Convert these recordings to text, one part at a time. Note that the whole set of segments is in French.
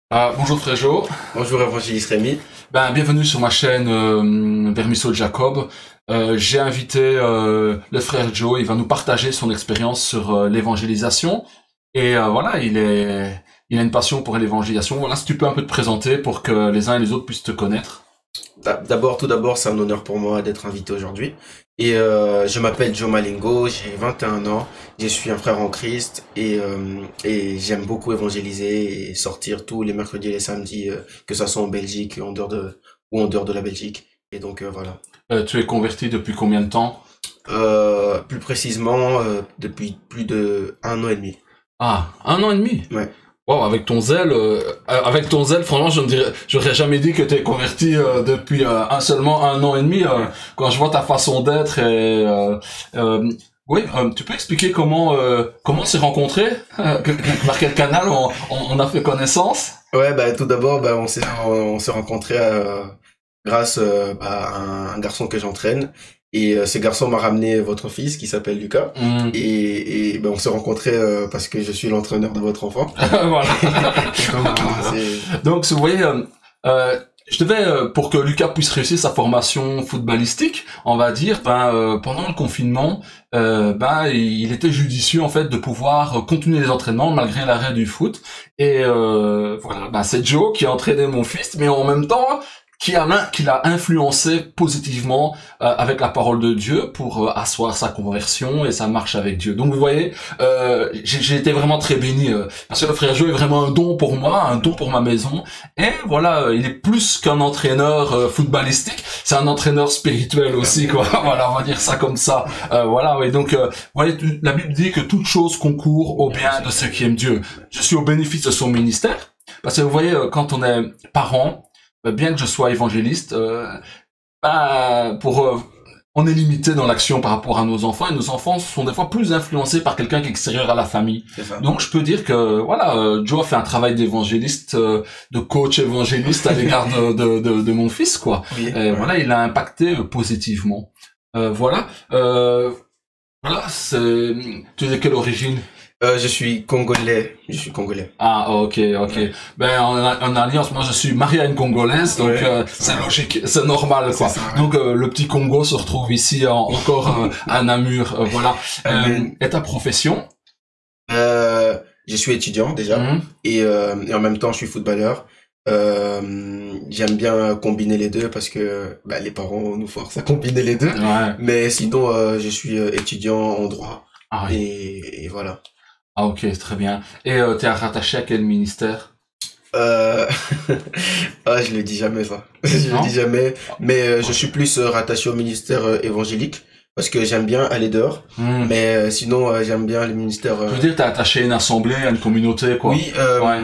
Bonjour Fréjo, Bonjour Évangéliste Rémi. bienvenue sur ma chaîne Vermisseau Jacob. J'ai invité le frère Joe, il va nous partager son expérience sur l'évangélisation. Et voilà, il a une passion pour l'évangélisation. Voilà, si tu peux un peu te présenter pour que les uns et les autres puissent te connaître. Tout d'abord, c'est un honneur pour moi d'être invité aujourd'hui. Et je m'appelle Joe Malingo, j'ai 21 ans, je suis un frère en Christ et j'aime beaucoup évangéliser et sortir tous les mercredis et les samedis, que ça soit en Belgique ou en dehors de la Belgique. Et donc voilà. Tu es converti depuis combien de temps? Plus précisément, depuis plus de 1 an et demi. Ah, un an et demi. Ouais. Wow, avec ton zèle, franchement, j'aurais jamais dit que t'es converti depuis seulement un an et demi. Quand je vois ta façon d'être et oui, tu peux expliquer comment on s'est rencontrés, par quel canal on a fait connaissance? Ouais, bah tout d'abord, on s'est rencontrés grâce à un garçon que j'entraîne. Et ce garçon m'a ramené votre fils qui s'appelle Lucas. Hmm. Et on s'est rencontrés parce que je suis l'entraîneur de votre enfant. Voilà. Donc, Donc, vous voyez, je devais, pour que Lucas puisse réussir sa formation footballistique, on va dire, pendant le confinement, il était judicieux en fait de pouvoir continuer les entraînements malgré l'arrêt du foot. Et voilà, c'est Joe qui a entraîné mon fils, mais en même temps qui l'a influencé positivement avec la parole de Dieu pour asseoir sa conversion et sa marche avec Dieu. Donc vous voyez, j'ai été vraiment très béni parce que le frère Joe est vraiment un don pour moi, un don pour ma maison. Et voilà, il est plus qu'un entraîneur footballistique, c'est un entraîneur spirituel aussi, quoi. Voilà, on va dire ça comme ça. Voilà, oui. Donc, la Bible dit que toute chose concourt au bien de ceux qui aiment Dieu. Je suis au bénéfice de son ministère parce que vous voyez, quand on est parent, bien que je sois évangéliste, on est limité dans l'action par rapport à nos enfants, et nos enfants sont des fois plus influencés par quelqu'un qui est extérieur à la famille. c'est ça. Donc je peux dire que voilà, Joe a fait un travail d'évangéliste, de coach évangéliste à l'égard de mon fils, quoi. Oui. Et Ouais. voilà, il a impacté positivement. Voilà. Voilà, tu es de quelle origine? Je suis congolais. Je suis congolais. Ah, ok. Ouais. En alliance, moi je suis marié à une Congolaise, donc Ouais. c'est logique, c'est normal, quoi. C'est ça, ouais. Donc le petit Congo se retrouve ici encore à Namur, voilà. Amen. Et ta profession? Je suis étudiant déjà Mhm. et en même temps je suis footballeur. J'aime bien combiner les deux parce que les parents nous forcent à combiner les deux. Ouais. Mais sinon, je suis étudiant en droit Ah oui. et voilà. Ah ok, très bien. Et t'es rattaché à quel ministère? Euh... je le dis jamais ça. Je le Non? dis jamais. Mais je suis plus rattaché au ministère évangélique parce que j'aime bien aller dehors. Hmm. Mais sinon, j'aime bien le ministère. Je veux dire, t'es attaché à une assemblée, à une communauté, quoi. Oui, Ouais.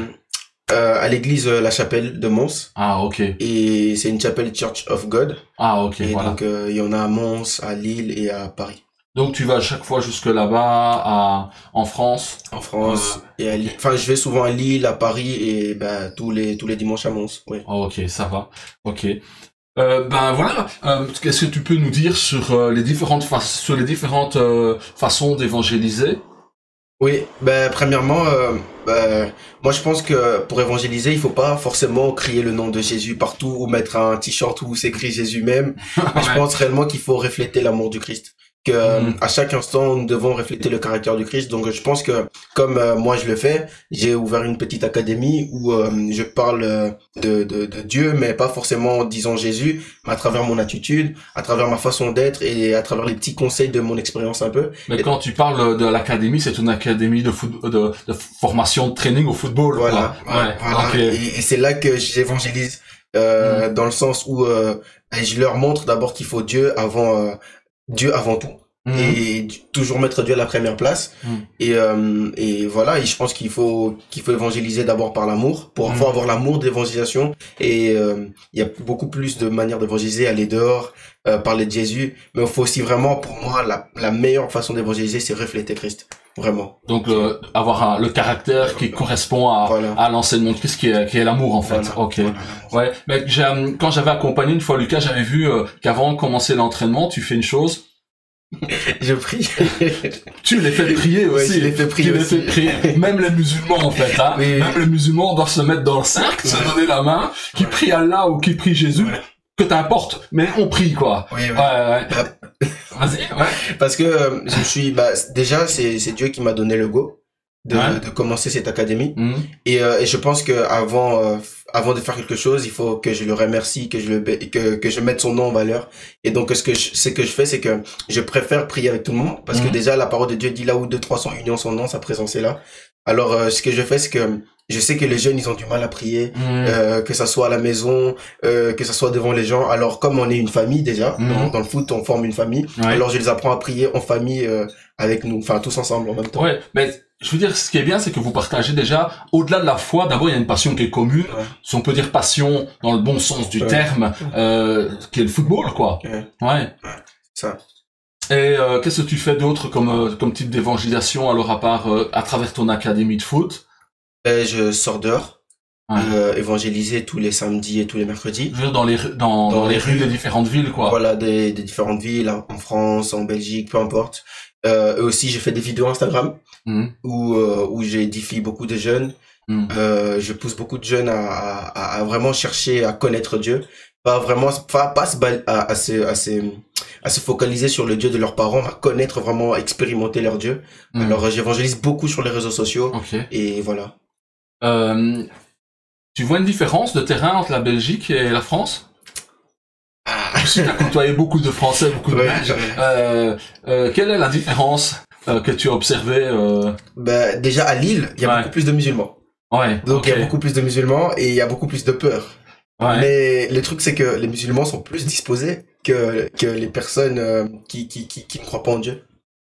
à l'église La Chapelle de Mons. Ah ok. Et c'est une chapelle Church of God. Ah ok, Et voilà. donc, il y en a à Mons, à Lille et à Paris. Donc tu vas chaque fois jusque là-bas, en France? En France et à Lille. Enfin, je vais souvent à Lille, à Paris et tous les dimanches à Mons. Oui. Oh, ok, ça va. Ok. Voilà. Qu'est-ce que tu peux nous dire sur sur les différentes façons d'évangéliser? Oui, premièrement, moi je pense que pour évangéliser, il faut pas forcément crier le nom de Jésus partout ou mettre un t-shirt où c'est écrit Jésus même. Mais je Ouais. pense réellement qu'il faut refléter l'amour du Christ. Que Mm. à chaque instant, nous devons refléter le caractère du Christ. Donc je pense que comme moi je le fais, j'ai ouvert une petite académie où je parle de Dieu, mais pas forcément en disant Jésus, mais à travers mon attitude, à travers ma façon d'être et à travers les petits conseils de mon expérience un peu. Mais Et quand tu parles de l'académie, c'est une académie de formation de training au football, voilà, quoi. Ouais. voilà. Ok. Et c'est là que j'évangélise, dans le sens où je leur montre d'abord qu'il faut Dieu avant tout. Mhm. Et toujours mettre Dieu à la première place. Mhm. Et voilà, et je pense qu'il faut évangéliser d'abord par l'amour, pour faut avoir l'amour d'évangélisation. Et il y a beaucoup plus de manières d'évangéliser, aller dehors, parler de Jésus. Mais il faut aussi vraiment, pour moi, la meilleure façon d'évangéliser, c'est refléter Christ. Vraiment. Donc avoir le caractère qui correspond Voilà. à l'enseignement de Christ, qui est l'amour en fait. Voilà. Ok. Voilà. Ouais. Mais quand j'avais accompagné une fois Lucas, j'avais vu qu'avant de commencer l'entraînement, tu fais une chose. Je prie. Tu les fais prier Ouais, aussi. je les fais prier Tu les aussi. fais prier. Même les musulmans, en fait, hein. Oui, oui. Même les musulmans doivent se mettre dans le cercle, se donner la main, qui prie Allah ou qui prie Jésus, Ouais. que t'importe. Mais on prie, quoi. Oui, oui. Ouais. Ah, Vas-y, ouais. parce que je me suis, déjà, c'est Dieu qui m'a donné le go Ouais. de commencer cette académie. Mhm. Et je pense que avant de faire quelque chose, il faut que je le remercie, que je mette son nom en valeur. Et donc, ce que je fais, c'est que je préfère prier avec tout le monde, parce que Mhm. déjà, la parole de Dieu dit là où 2-3 sont unis en son nom, sa présence est là. Alors, ce que je fais, c'est que je sais que les jeunes, ils ont du mal à prier, Mhm. que ça soit à la maison, que ça soit devant les gens. Alors, comme on est une famille déjà, Mhm. dans le foot, on forme une famille. Ouais. Alors, je les apprends à prier en famille, avec nous, enfin, tous ensemble en même temps. Ouais, mais je veux dire, ce qui est bien, c'est que vous partagez déjà, au-delà de la foi, d'abord, il y a une passion qui est commune, Ouais. si on peut dire passion dans le bon sens du Ouais. terme, qui est le football, quoi. Ouais. Ouais. Ça. Et qu'est-ce que tu fais d'autre comme type d'évangélisation, alors à part à travers ton académie de foot? Je sors dehors. Ouais. Évangéliser tous les samedis et tous les mercredis. Je veux dire, dans les rues des différentes villes, quoi. Voilà, des différentes villes, hein, en France, en Belgique, peu importe. Et aussi, j'ai fait des vidéos Instagram Mhm. où j'édifie beaucoup de jeunes. Mhm. Je pousse beaucoup de jeunes à vraiment chercher à connaître Dieu. Pas vraiment, pas à se focaliser sur le Dieu de leurs parents, à connaître vraiment, à expérimenter leur Dieu. Mhm. Alors, j'évangélise beaucoup sur les réseaux sociaux. Ok. Et voilà. Tu vois une différence de terrain entre la Belgique et la France? Je sais que t'as côtoyé beaucoup de Français, beaucoup de Ouais, Belges. Quelle est la différence que tu as observée Bah, déjà, à Lille, il y a Ouais. beaucoup plus de musulmans. Ouais. Donc, il ok. y a beaucoup plus de musulmans et il y a beaucoup plus de peur. Ouais. Mais le truc, c'est que les musulmans sont plus disposés que les personnes qui ne croient pas en Dieu.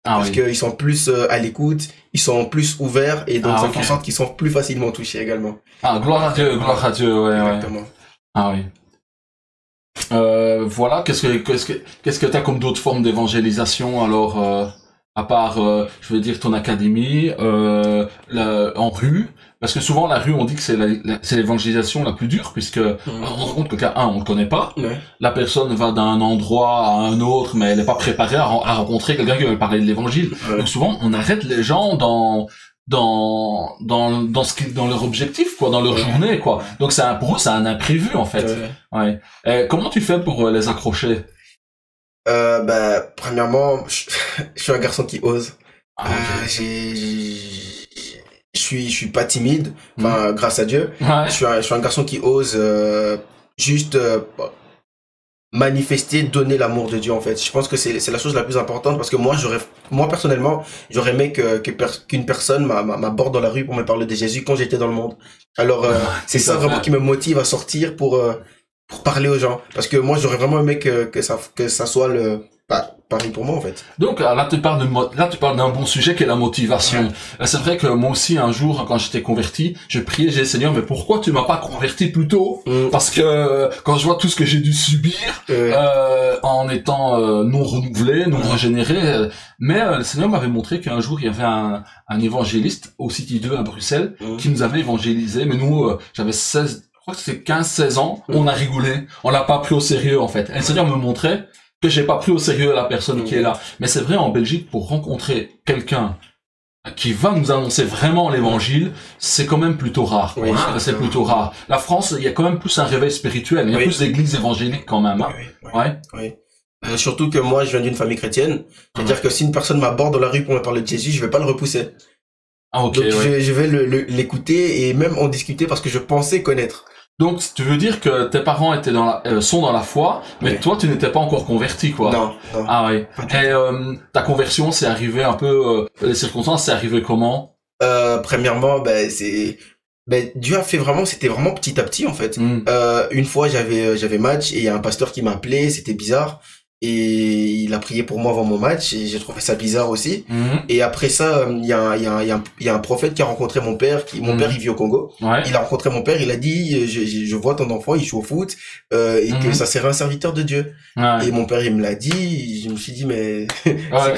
Ah Parce oui. qu'ils sont plus à l'écoute, ils sont plus ouverts et donc Ah, ça ok. fait en sorte qu'ils sont plus facilement touchés également. Ah, gloire à Dieu, ouais, ouais. Exactement. Ah oui. Voilà, qu'est-ce que t'as comme d'autres formes d'évangélisation alors à part je veux dire ton académie en rue, parce que souvent la rue on dit que c'est l'évangélisation la plus dure, puisque on se rend compte que quelqu'un on le connaît pas, Ouais. la personne va d'un endroit à un autre mais elle n'est pas préparée à rencontrer quelqu'un qui va lui parler de l'évangile. Ouais. Donc souvent on arrête les gens dans leur objectif, quoi, dans leur Ouais. journée, quoi. Donc pour eux c'est un imprévu en fait. Ouais. Ouais. Comment tu fais pour les accrocher? Bah, premièrement, je suis un garçon qui ose. Ah, ok. Je suis pas timide, enfin, grâce à Dieu. Ouais. Je suis un garçon qui ose juste manifester, donner l'amour de Dieu en fait. Je pense que c'est la chose la plus importante parce que moi personnellement, j'aurais aimé qu'une personne m'aborde dans la rue pour me parler de Jésus quand j'étais dans le monde. Alors c'est tout ça à vraiment fait. qui me motive à sortir pour parler aux gens parce que moi j'aurais vraiment aimé que ça soit le pareil pour moi en fait. Donc là tu parles d'un bon sujet qui est la motivation. C'est vrai que moi aussi un jour quand j'étais converti, je priais, j'ai dit Seigneur mais pourquoi tu m'as pas converti plus tôt? Parce que quand je vois tout ce que j'ai dû subir en étant non renouvelé, non régénéré, mais le Seigneur m'avait montré qu'un jour il y avait un évangéliste au City 2 à Bruxelles qui nous avait évangélisé, mais nous j'avais 16, je crois que c'était 15-16 ans, on a rigolé, on l'a pas pris au sérieux en fait. Et le Seigneur me montrait que j'ai pas pris au sérieux la personne qui est là. Mais c'est vrai, en Belgique, pour rencontrer quelqu'un qui va nous annoncer vraiment l'évangile, c'est quand même plutôt rare. Oui, C'est plutôt rare. La France, il y a quand même plus un réveil spirituel. Il y a plus d'églises évangéliques quand même. Hein. Oui. Surtout que moi, je viens d'une famille chrétienne. C'est-à-dire que si une personne m'aborde dans la rue pour me parler de Jésus, je vais pas le repousser. Ah, ok. Donc je vais l'écouter et même en discuter parce que je pensais connaître. Donc, tu veux dire que tes parents étaient sont dans la foi, mais toi, tu n'étais pas encore converti, quoi. Non. Ah oui. Et ta conversion, c'est arrivé un peu... les circonstances, c'est arrivé comment? Premièrement, Dieu a fait vraiment... C'était vraiment petit à petit, en fait. Une fois, j'avais match et il y a un pasteur qui m'a appelé, c'était bizarre. Et il a prié pour moi avant mon match et j'ai trouvé ça bizarre aussi. Et après ça, il y a un prophète qui a rencontré mon père. Mon père, il vit au Congo. Ouais. Il a rencontré mon peur, il a dit, je vois ton enfant, il joue au foot, et que ça serait un serviteur de Dieu. Ouais. Et mon père, il me l'a dit, je me suis dit, mais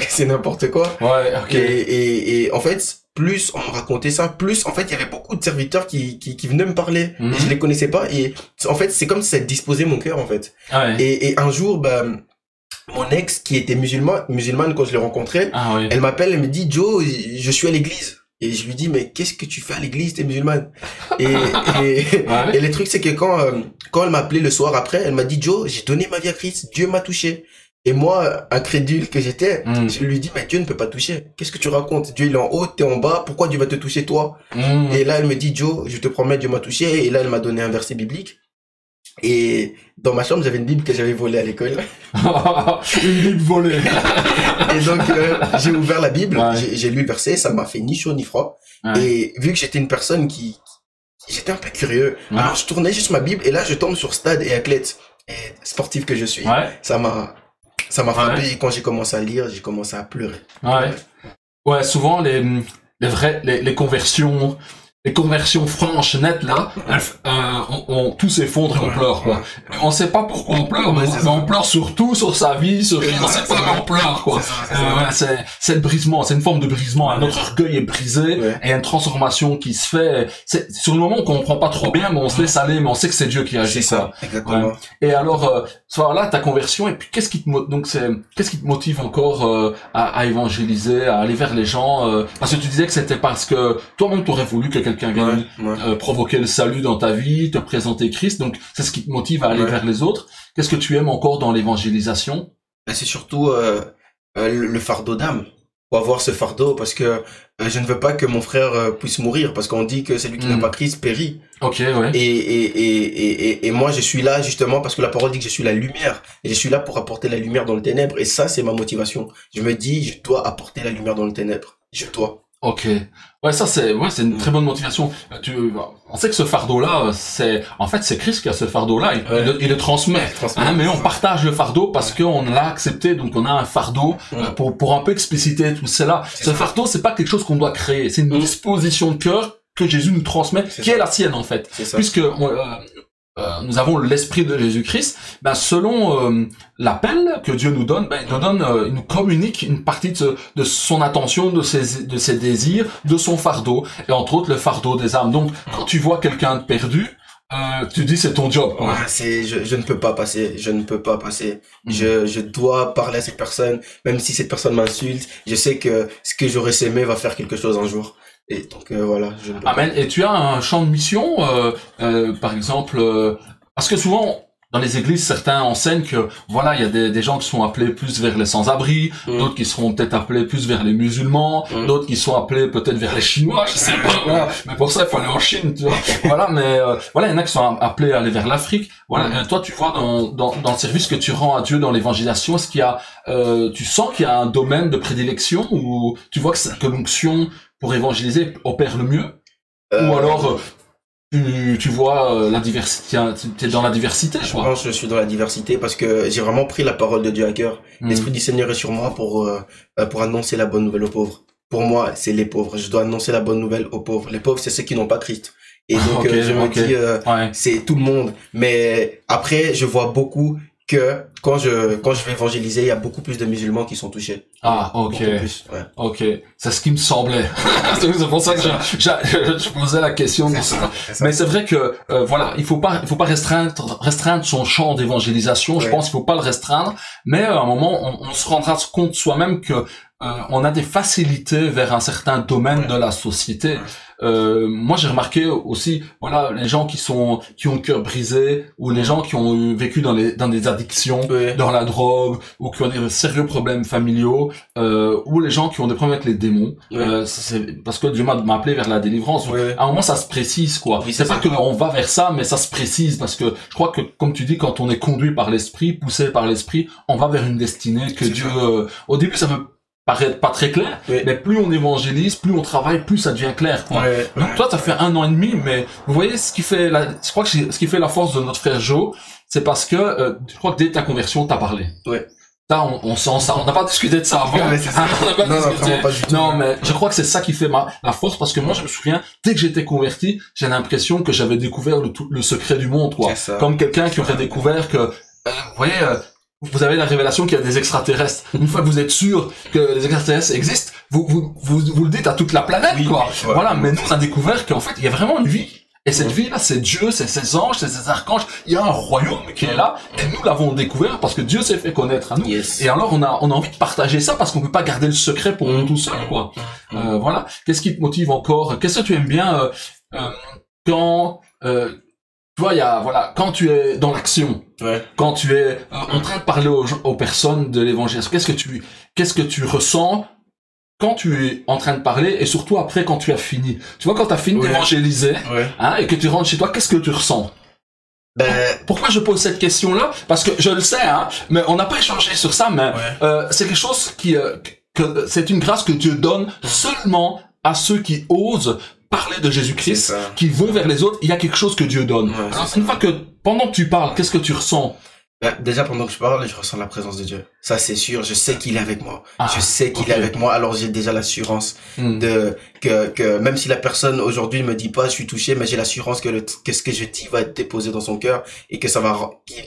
c'est n'importe quoi. Ouais, ok. Et en fait, plus on me racontait ça, plus en fait, il y avait beaucoup de serviteurs qui venaient me parler. Et je les connaissais pas. Et en fait, c'est comme si ça disposait mon cœur, en fait. Ouais. Et un jour, mon ex qui était musulmane quand je l'ai rencontrée, Ah oui. elle m'appelle, elle me dit Joe, je suis à l'église. Et je lui dis mais qu'est-ce que tu fais à l'église, t'es musulmane? Et Ouais. et le truc c'est que quand elle m'a appelé le soir après, elle m'a dit Joe, j'ai donné ma vie à Christ, Dieu m'a touché. Et moi, incrédule que j'étais, Mm. je lui dis mais Dieu ne peut pas toucher. Qu'est-ce que tu racontes? Dieu il est en haut, t'es en bas, pourquoi Dieu va te toucher toi? Mm. Et là elle me dit Joe, je te promets Dieu m'a touché. Et là elle m'a donné un verset biblique. Et dans ma chambre, j'avais une Bible que j'avais volée à l'école. Une Bible volée. Et donc, j'ai ouvert la Bible, Ouais. j'ai lu le verset, ça m'a fait ni chaud ni froid. Ouais. Et vu que j'étais une personne j'étais un peu curieux. Ouais. Alors, je tournais juste ma Bible et là, je tombe sur Stade et athlète. Et sportif que je suis. Ouais. Ça m'a frappé. Et quand j'ai commencé à lire, j'ai commencé à pleurer. Ouais. Ouais, souvent les conversions franches, nettes là, tout s'effondre et on pleure quoi. On sait pas pourquoi on pleure, mais on pleure surtout sur sa vie, sur on sait pas, mais on pleure quoi. C'est le brisement, c'est une forme de brisement. Notre orgueil est brisé Ouais. et il y a une transformation qui se fait. Sur le moment on comprend pas trop bien, mais on se laisse aller, mais on sait que c'est Dieu qui agit C'est quoi. ça, exactement. Ouais. Et alors, là, ta conversion, et puis qu'est-ce qui te motive encore à évangéliser, à aller vers les gens parce que tu disais que c'était parce que toi-même t'aurais voulu que quelqu'un vienne Ouais. provoquer le salut dans ta vie, te présenter Christ, donc c'est ce qui te motive à aller Ouais. vers les autres. Qu'est-ce que tu aimes encore dans l'évangélisation? Ben, c'est surtout le fardeau d'âme. Faut avoir ce fardeau parce que je ne veux pas que mon frère puisse mourir parce qu'on dit que celui qui n'a pas Christ périt. Ok, ouais. Et moi, je suis là justement parce que la parole dit que je suis la lumière. Et je suis là pour apporter la lumière dans le ténèbre. Et ça, c'est ma motivation. Je me dis, je dois apporter la lumière dans le ténèbre. Je dois. Ok. Ouais, ça c'est une très bonne motivation. On sait que ce fardeau-là, c'est Christ qui a ce fardeau-là. Il le transmet. Hein, mais on partage le fardeau parce qu'on l'a accepté, donc on a un fardeau pour un peu expliciter tout cela. Ce fardeau, c'est pas quelque chose qu'on doit créer. C'est une disposition de cœur que Jésus nous transmet, qui est la sienne en fait. Puisque nous avons l'esprit de Jésus-Christ, selon l'appel que Dieu nous donne, il nous communique une partie de son attention, de ses désirs, de son fardeau, et entre autres le fardeau des âmes. Donc, quand tu vois quelqu'un de perdu, tu dis c'est ton job. Ouais, je ne peux pas passer, je dois parler à cette personne, même si cette personne m'insulte, je sais que ce que j'aurais aimé va faire quelque chose un jour. Et donc voilà, je ne peux Amen. Et tu as un champ de mission, par exemple, parce que souvent dans les églises, certains enseignent que voilà, il y a des gens qui sont appelés plus vers les sans-abri, d'autres qui seront peut-être appelés plus vers les musulmans, d'autres qui sont appelés peut-être vers les Chinois, je sais pas. Voilà. Mais pour ça, il faut aller en Chine, tu vois. Voilà, mais voilà, il y en a qui sont appelés à aller vers l'Afrique. Voilà. Toi, tu vois dans le service que tu rends à Dieu dans l'évangélisation, est-ce qu'il y a, tu sens qu'il y a un domaine de prédilection ou tu vois que l'onction pour évangéliser opère le mieux, ou alors tu vois la diversité, t'es dans la diversité, je crois. Je suis dans la diversité parce que j'ai vraiment pris la parole de Dieu à cœur. L'Esprit du Seigneur est sur moi pour annoncer la bonne nouvelle aux pauvres. Pour moi, c'est les pauvres. Je dois annoncer la bonne nouvelle aux pauvres. Les pauvres, c'est ceux qui n'ont pas Christ. Et donc, je me dis, c'est tout le monde. Mais après, je vois beaucoup que quand je vais évangéliser, il y a beaucoup plus de musulmans qui sont touchés. Ah, ok. Plus, ouais. Ok. C'est ce qui me semblait. C'est pour ça que je posais la question. Mais c'est vrai que, voilà, il faut pas restreindre son champ d'évangélisation. Je pense qu'il faut pas le restreindre. Mais à un moment, on se rendra compte soi-même que, on a des facilités vers un certain domaine de la société. Moi, j'ai remarqué aussi, voilà, les gens qui ont le cœur brisé, ou les gens qui ont vécu dans des addictions, dans la drogue, ou qui ont des sérieux problèmes familiaux, ou les gens qui ont des problèmes avec les démons. C'est parce que Dieu m'a appelé vers la délivrance. À un moment, ça se précise, quoi. C'est pas que on va vers ça, mais ça se précise, parce que je crois que, comme tu dis, quand on est conduit par l'esprit, poussé par l'esprit, on va vers une destinée que Dieu, au début, ça peut paraît pas très clair, mais plus on évangélise, plus on travaille, plus ça devient clair, quoi. Donc toi, t'as fait 1 an et demi, mais vous voyez ce qui fait je crois que ce qui fait la force de notre frère Joe, c'est parce que je crois que dès ta conversion, t'as parlé. Là, on sent ça. On n'a pas discuté de ça avant. On n'a pas discuté. Non, mais je crois que c'est ça qui fait la force, parce que moi, je me souviens, dès que j'étais converti, j'ai l'impression que j'avais découvert le secret du monde, quoi. Comme quelqu'un qui aurait découvert que, vous voyez, vous avez la révélation qu'il y a des extraterrestres. Une fois que vous êtes sûr que les extraterrestres existent, vous le dites à toute la planète, quoi. Voilà, mais nous, on a découvert qu'en fait, il y a vraiment une vie Et cette vie-là, c'est Dieu, c'est ses anges, c'est ses archanges. Il y a un royaume qui est là, et nous l'avons découvert parce que Dieu s'est fait connaître à nous. Yes. Et alors, on a envie de partager ça parce qu'on peut pas garder le secret pour nous tout seuls, quoi. Voilà. Qu'est-ce qui te motive encore? Qu'est-ce que tu aimes bien quand tu vois, il y a voilà, quand tu es dans l'action, quand tu es en train de parler aux personnes de l'évangile, qu'est-ce que tu ressens quand tu es en train de parler et surtout après quand tu as fini. Tu vois, quand tu as fini d'évangéliser, hein, et que tu rentres chez toi, qu'est-ce que tu ressens? Pourquoi je pose cette question-là? Parce que je le sais, hein, mais on n'a pas échangé sur ça, mais c'est quelque chose que c'est une grâce que Dieu donne seulement à ceux qui osent parler de Jésus-Christ, qui vont vers les autres. Il y a quelque chose que Dieu donne. Alors, une fois que pendant que tu parles, qu'est-ce que tu ressens? Déjà, pendant que je parle, je ressens la présence de Dieu. Ça, c'est sûr. Je sais qu'il est avec moi. Je sais qu'il est avec moi. Alors, j'ai déjà l'assurance que même si la personne aujourd'hui me dit pas, je suis touché, mais j'ai l'assurance que ce que je dis va être déposé dans son cœur et que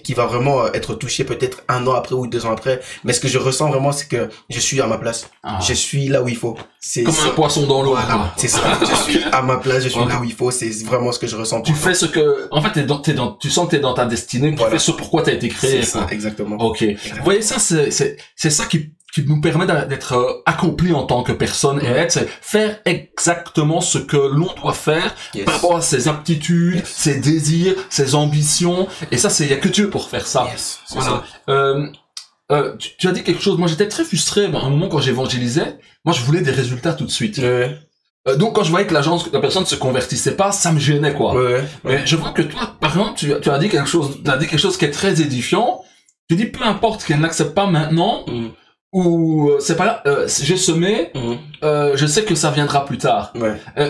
qu'il va vraiment être touché peut-être 1 an après ou 2 ans après. Mais ce que je ressens vraiment, c'est que je suis à ma place. Je suis là où il faut. Comme un poisson dans l'eau. Voilà, c'est ça. Je suis à ma place. Je suis là où il faut. C'est vraiment ce que je ressens. Tu fais ce que, en fait, tu sens que t'es dans ta destinée. Tu fais ce pourquoi t'as été créé. C'est ça, exactement. Ok. Vous voyez, ça, c'est ça qui nous permet d'être accompli en tant que personne et être, c'est faire exactement ce que l'on doit faire par rapport à ses aptitudes, ses désirs, ses ambitions. Et ça, il y a que Dieu pour faire ça. Voilà. Tu as dit quelque chose. Moi, j'étais très frustré à un moment quand j'évangélisais. Moi, je voulais des résultats tout de suite. Donc, quand je voyais que la personne ne se convertissait pas, ça me gênait, quoi. Mais je vois que toi, par exemple, tu as dit quelque chose qui est très édifiant. Tu dis, peu importe qu'elle n'accepte pas maintenant, ou c'est pas là, j'ai semé, je sais que ça viendra plus tard.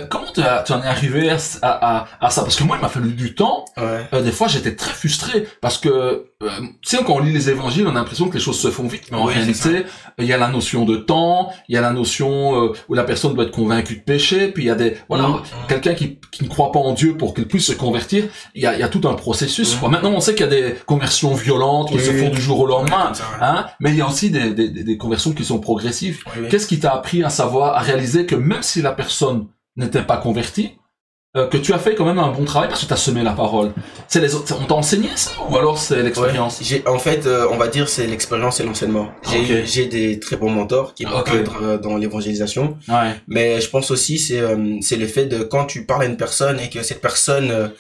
Comment tu en es arrivé à ça? Parce que moi, il m'a fallu du temps. Des fois, j'étais très frustré parce que tu sais, quand on lit les évangiles, on a l'impression que les choses se font vite, mais en réalité, il y a la notion de temps, il y a la notion où la personne doit être convaincue de péché, puis il y a quelqu'un qui ne croit pas en Dieu pour qu'il puisse se convertir. Il y a tout un processus. Maintenant, on sait qu'il y a des conversions violentes qui se font du jour au lendemain, hein, mais il y a aussi des conversions qui sont progressives. Qu'est-ce qui t'a appris à réaliser que même si la personne n'était pas convertie, que tu as fait quand même un bon travail parce que tu as semé la parole. C'est les autres, on t'a enseigné ça ou alors c'est l'expérience? En fait, on va dire c'est l'expérience et l'enseignement. J'ai des très bons mentors qui m'encadrent dans l'évangélisation. Mais je pense aussi c'est le fait de quand tu parles à une personne et que cette personne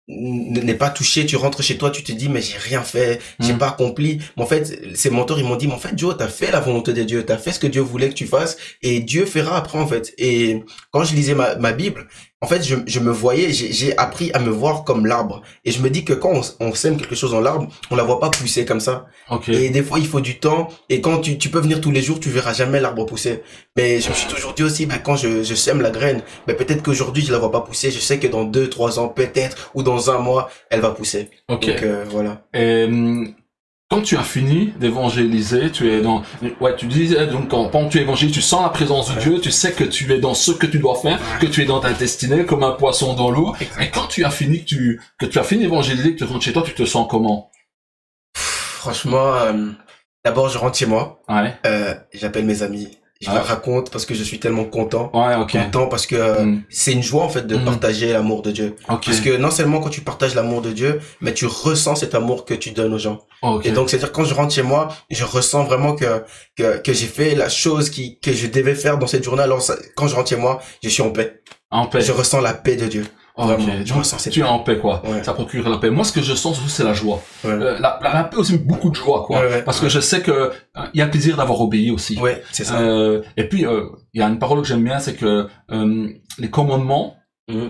n'est pas touché, tu rentres chez toi, tu te dis mais j'ai rien fait, j'ai pas accompli. Mais en fait, ces mentors ils m'ont dit mais en fait Joe, t'as fait la volonté de Dieu, t'as fait ce que Dieu voulait que tu fasses et Dieu fera après en fait. Et quand je lisais ma Bible, en fait je me voyais, j'ai appris à me voir comme l'arbre et je me dis que quand on sème quelque chose dans l'arbre, on la voit pas pousser comme ça. Et des fois il faut du temps et quand tu peux venir tous les jours, tu verras jamais l'arbre pousser. Mais je me suis toujours dit aussi quand je sème la graine, peut-être qu'aujourd'hui je la vois pas pousser, je sais que dans 2-3 ans peut-être ou dans 1 mois, elle va pousser. Donc voilà. Et quand tu as fini d'évangéliser, tu es dans tu disais donc quand tu évangélises, tu sens la présence de Dieu, tu sais que tu es dans ce que tu dois faire, que tu es dans ta destinée comme un poisson dans l'eau. Et quand tu as fini que tu as fini d'évangéliser, que tu rentres chez toi, tu te sens comment? Franchement, d'abord je rentre chez moi. J'appelle mes amis. Je leur raconte parce que je suis tellement content. Content parce que c'est une joie en fait de partager l'amour de Dieu. Parce que non seulement quand tu partages l'amour de Dieu, mais tu ressens cet amour que tu donnes aux gens. Et donc c'est-à-dire quand je rentre chez moi, je ressens vraiment que j'ai fait la chose que je devais faire dans cette journée. Alors quand je rentre chez moi, je suis en paix. Je ressens la paix de Dieu. Tu es en paix, quoi. Ça procure la paix. Moi, ce que je sens surtout, c'est la joie. La paix aussi, beaucoup de joie, quoi. Parce que je sais que il y a le plaisir d'avoir obéi aussi. C'est ça. Et puis, il y a une parole que j'aime bien, c'est que les commandements,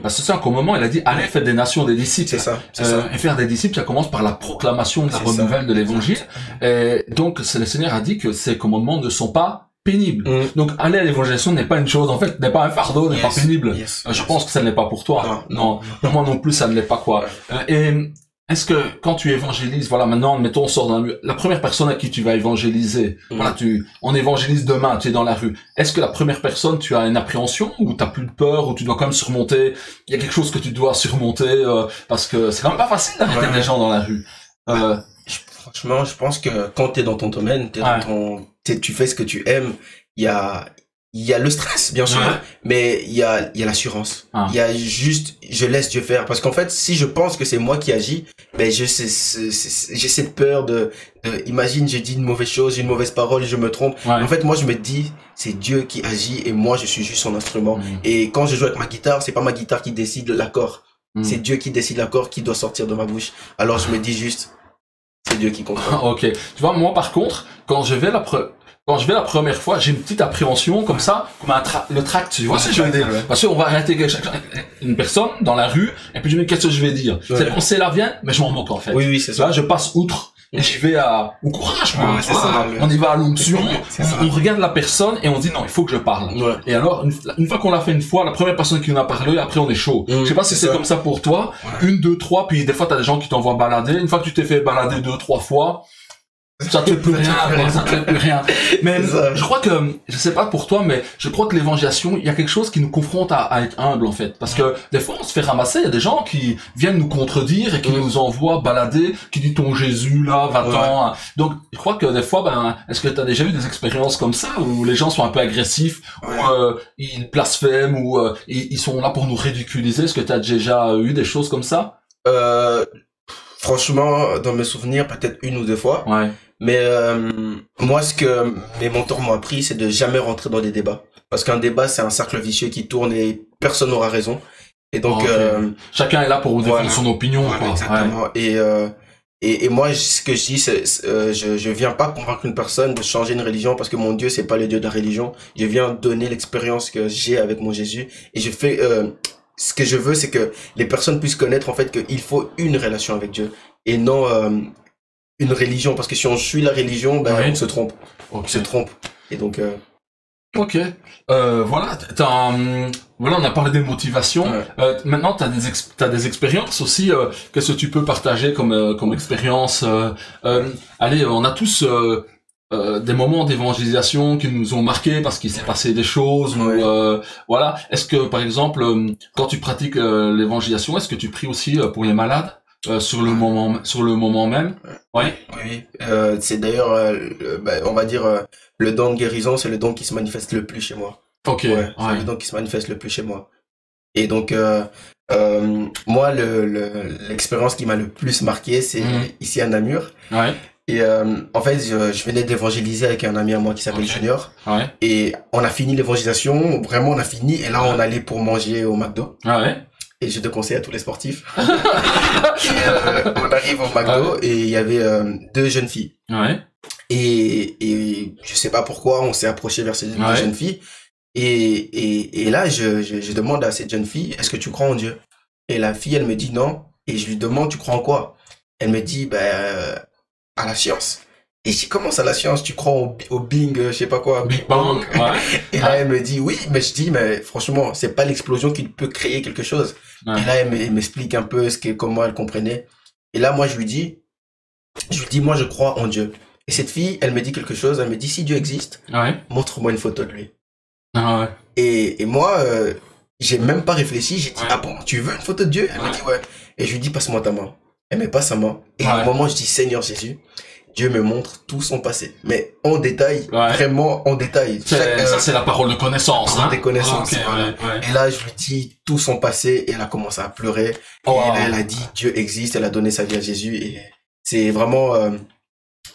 parce que c'est un commandement, il a dit, allez, faites des nations des disciples. C'est ça. Et faire des disciples, ça commence par la proclamation de la bonne nouvelle de l'évangile. Et donc, le Seigneur a dit que ces commandements ne sont pas pénible. Donc aller à l'évangélisation n'est pas une chose, en fait, n'est pas un fardeau, n'est pas pénible. Je pense que ça ne l'est pas pour toi. Non. Moi non plus, ça ne l'est pas, quoi. Et est-ce que quand tu évangélises, voilà, maintenant, mettons, on sort d'un la première personne à qui tu vas évangéliser, voilà, on évangélise demain, tu es dans la rue. Est-ce que la première personne, tu as une appréhension ou t'as plus de peur ou tu dois quand même surmonter? Il y a quelque chose que tu dois surmonter parce que c'est quand même pas facile d'arrêter des gens dans la rue. Franchement, je pense que quand t'es dans ton domaine, tu fais ce que tu aimes, il y a il y a le stress, bien sûr, Ouais. mais il y a l'assurance. Ah. Il y a juste, je laisse Dieu faire. Parce qu'en fait, si je pense que c'est moi qui agis, ben, j'ai cette peur imagine, j'ai dit une mauvaise chose, une mauvaise parole, je me trompe. Ouais. En fait, moi, je me dis, c'est Dieu qui agit et moi, je suis juste son instrument. Mm. Et quand je joue avec ma guitare, c'est pas ma guitare qui décide l'accord. Mm. C'est Dieu qui décide l'accord qui doit sortir de ma bouche. Alors, je me dis juste, c'est Dieu qui contrôle. Ok. Tu vois, moi, par contre, quand je vais la première fois, j'ai une petite appréhension comme ça, comme le tract, tu vois ce que je veux dire. Ouais. Parce qu'on va intégrer une personne dans la rue, et puis je me dis, qu'est-ce que je vais dire? Ouais. C'est pensée là vient, mais je m'en moque en fait. Oui, oui, c'est Tu ça. vois, je passe outre, et j'y vais au courage, quoi. Ouais, c'est ça, On y va à l'onction, C'est ça. on regarde la personne, et on dit, non, il faut que je parle. Ouais. Et alors, une fois qu'on l'a fait une fois, la première personne qui nous a parlé, après on est chaud. Je sais pas si c'est c'est ça. comme ça pour toi. Ouais. 1, 2, 3, puis des fois t'as des gens qui t'envoient balader. Une fois que tu t'es fait balader 2, 3 fois, ça te fait plus rien, quoi, ça te fait plus rien. Mais C'est ça. je crois que, je sais pas pour toi, mais je crois que l'évangélisation, il y a quelque chose qui nous confronte à être humble, en fait. Parce que, des fois, on se fait ramasser, il y a des gens qui viennent nous contredire et qui nous envoient balader, qui disent ton Jésus, là, va-t'en. Donc, je crois que des fois, est-ce que t'as déjà eu des expériences comme ça, où les gens sont un peu agressifs, Ouais. ou ils blasphèment, ou ils sont là pour nous ridiculiser? Est-ce que t'as déjà eu des choses comme ça? Franchement, dans mes souvenirs, peut-être 1 ou 2 fois. Ouais. Mais moi, ce que mes mentors m'ont appris, c'est de jamais rentrer dans des débats. Parce qu'un débat, c'est un cercle vicieux qui tourne et personne n'aura raison. Et donc, Ok. Chacun est là pour défendre voilà. son opinion, voilà, quoi. exactement. Et moi, ce que je dis, je viens pas convaincre une personne de changer une religion parce que mon Dieu, c'est pas le Dieu de la religion. Je viens donner l'expérience que j'ai avec mon Jésus. Et je fais, ce que je veux, c'est que les personnes puissent connaître, en fait, qu'il faut une relation avec Dieu. Et non, une religion. Parce que si on suit la religion, ben, Oui. on se trompe. Ok. On se trompe. Et donc, Ok. Voilà, voilà, on a parlé des motivations. Ouais. Maintenant, t'as des expériences aussi. Qu'est-ce que tu peux partager comme expérience? Allez, on a tous des moments d'évangélisation qui nous ont marqués parce qu'il s'est passé des choses. Ouais. Ou, voilà. Est-ce que, par exemple, quand tu pratiques l'évangélisation, est-ce que tu pries aussi pour les malades sur le moment même? Ouais. Oui. C'est d'ailleurs, on va dire, le don de guérison, c'est le don qui se manifeste le plus chez moi. Ok. Ouais, c'est Ouais. le don qui se manifeste le plus chez moi. Et donc, moi, l'expérience qui m'a le plus marqué, c'est ici à Namur. Ouais. Et en fait, je venais d'évangéliser avec un ami à moi qui s'appelle Ok. Junior. Ouais. Et on a fini l'évangélisation, vraiment on a fini. Et là, Ouais. on allait pour manger au McDo. Ouais. Et je te conseille à tous les sportifs. Et, on arrive au McDo et il y avait 2 jeunes filles. Ouais. Et je sais pas pourquoi, on s'est approché vers ces 2 Ouais. jeunes filles. Et là, je demande à cette jeune fille, est-ce que tu crois en Dieu? Et la fille, elle me dit non. Et je lui demande, tu crois en quoi? Elle me dit, à la science. Et je dis, comment ça, la science? Tu crois au Bing, je sais pas quoi? Big Bang. Ouais. Et là, elle me dit, oui, mais je dis, mais franchement, c'est pas l'explosion qui peut créer quelque chose. Ouais. Et là, elle m'explique un peu comment elle comprenait. Et là, moi, je lui dis, moi, je crois en Dieu. Et cette fille, elle me dit quelque chose. Elle me dit, si Dieu existe, Ouais. montre-moi une photo de lui. Ah ouais. Et moi, j'ai même pas réfléchi. J'ai dit, Ouais. ah bon, tu veux une photo de Dieu? Elle me dit, ouais. Et je lui dis, passe-moi ta main. Elle me passe sa main. Et Ouais. au moment où je dis, Seigneur Jésus, Dieu me montre tout son passé. Mais en détail, Ouais. vraiment en détail. Ça, c'est la parole de connaissance, hein. Des connaissances. Ok, voilà. ouais, ouais. Et là, je lui dis tout son passé et elle a commencé à pleurer. Oh, Et wow. là, elle a dit, Dieu existe, elle a donné sa vie à Jésus. Et c'est vraiment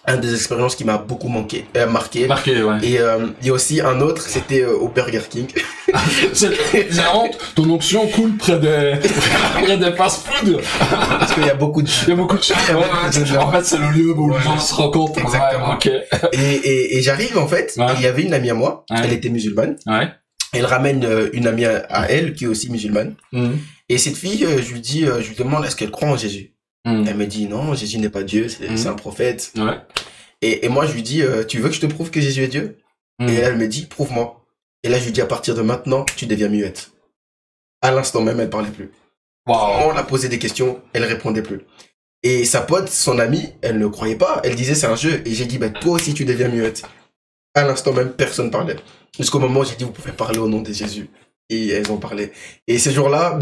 un des expériences qui m'a beaucoup marqué. Marqué, ouais. Et il y a aussi un autre, c'était au Burger King. C'est honte, ton option coule près des fast-food. Parce qu'il y a beaucoup de... Il y a beaucoup de choses. Il y a beaucoup de gens. En fait, c'est le lieu où les gens se rencontrent. Exactement. Ouais, ok. Et j'arrive en fait, Ouais. et il y avait une amie à moi, Ouais. elle était musulmane. Ouais. Elle ramène une amie à elle qui est aussi musulmane. Mhm. Et cette fille, je lui demande est-ce qu'elle croit en Jésus. Mhm. Elle me dit non, Jésus n'est pas Dieu, c'est un prophète. Ouais. Et moi je lui dis tu veux que je te prouve que Jésus est Dieu? Mhm. Et elle me dit prouve-moi. Et là je lui dis à partir de maintenant tu deviens muette. À l'instant même elle parlait plus. Wow. On a posé des questions, elle répondait plus. Et sa pote, son amie, elle ne croyait pas. Elle disait c'est un jeu. Et j'ai dit toi aussi tu deviens muette. À l'instant même personne parlait. Jusqu'au moment où j'ai dit vous pouvez parler au nom de Jésus. Et elles ont parlé. Et ce jour-là,